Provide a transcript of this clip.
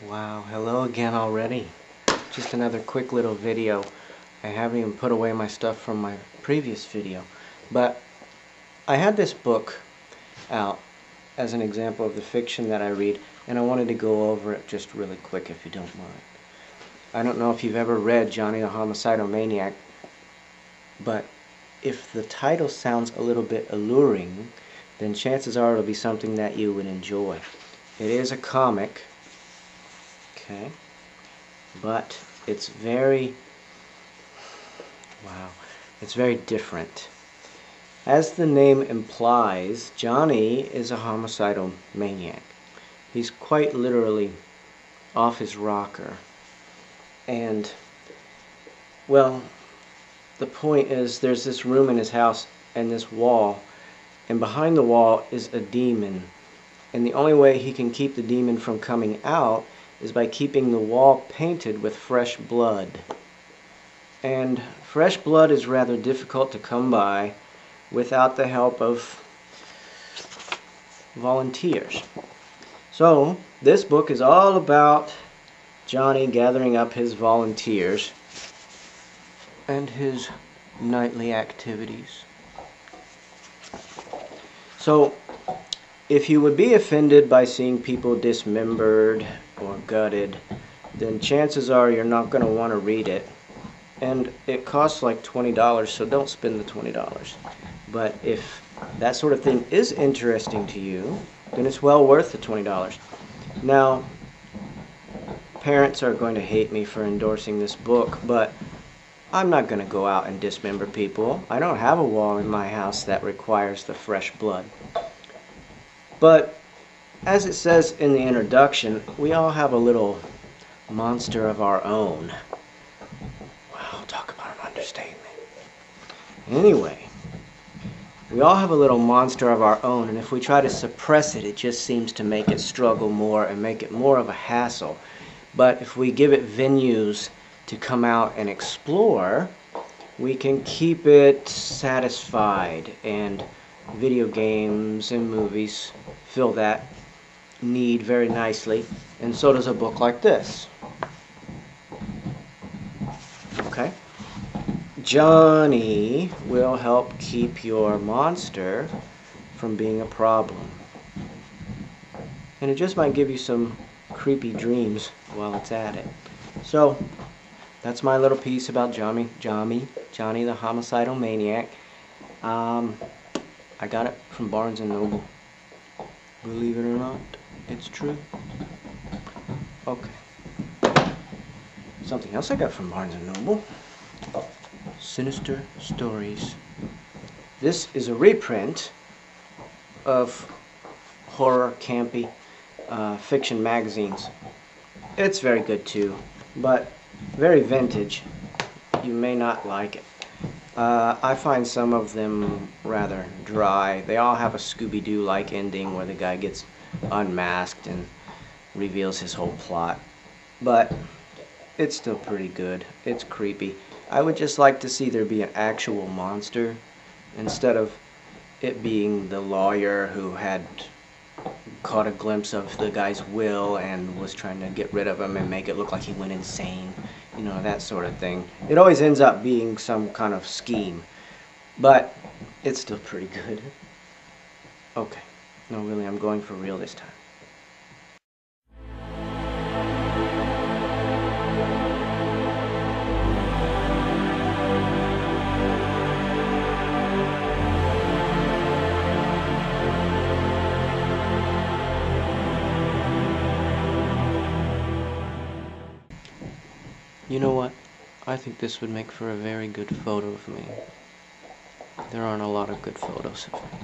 Wow, hello again already. Just another quick little video. I haven't even put away my stuff from my previous video. But I had this book out as an example of the fiction that I read, and I wanted to go over it just really quick if you don't mind. I don't know if you've ever read Johnny the Homicidal Maniac, but if the title sounds a little bit alluring, then chances are it'll be something that you would enjoy. It is a comic, okay, but it's very different. As the name implies, Johnny is a homicidal maniac. He's quite literally off his rocker. And, well, the point is there's this room in his house and this wall, and behind the wall is a demon. And the only way he can keep the demon from coming out is by keeping the wall painted with fresh blood. And fresh blood is rather difficult to come by without the help of volunteers. So this book is all about Johnny gathering up his volunteers and his nightly activities. So if you would be offended by seeing people dismembered or gutted, then chances are you're not going to want to read it. And it costs like $20, so don't spend the $20. But if that sort of thing is interesting to you, then it's well worth the $20. Now, parents are going to hate me for endorsing this book, but I'm not going to go out and dismember people. I don't have a wall in my house that requires the fresh blood. But as it says in the introduction, we all have a little monster of our own. Wow, talk about an understatement. Anyway, we all have a little monster of our own, and if we try to suppress it, it just seems to make it struggle more and make it more of a hassle. But if we give it venues to come out and explore, we can keep it satisfied, and video games and movies fill that need very nicely, and so does a book like this. Okay? Johnny will help keep your monster from being a problem. And it just might give you some creepy dreams while it's at it. So, that's my little piece about Johnny the Homicidal Maniac. I got it from Barnes & Noble. Believe it or not, it's true. Okay. Something else I got from Barnes & Noble. Sinister Stories. This is a reprint of horror, campy, fiction magazines. It's very good too, but very vintage. You may not like it. I find some of them rather dry. They all have a Scooby-Doo-like ending where the guy gets unmasked and reveals his whole plot. But it's still pretty good. It's creepy. I would just like to see there be an actual monster instead of it being the lawyer who had caught a glimpse of the guy's will and was trying to get rid of him and make it look like he went insane. You know, that sort of thing. It always ends up being some kind of scheme. But it's still pretty good. Okay. No, really, I'm going for real this time. You know what? I think this would make for a very good photo of me. There aren't a lot of good photos of me.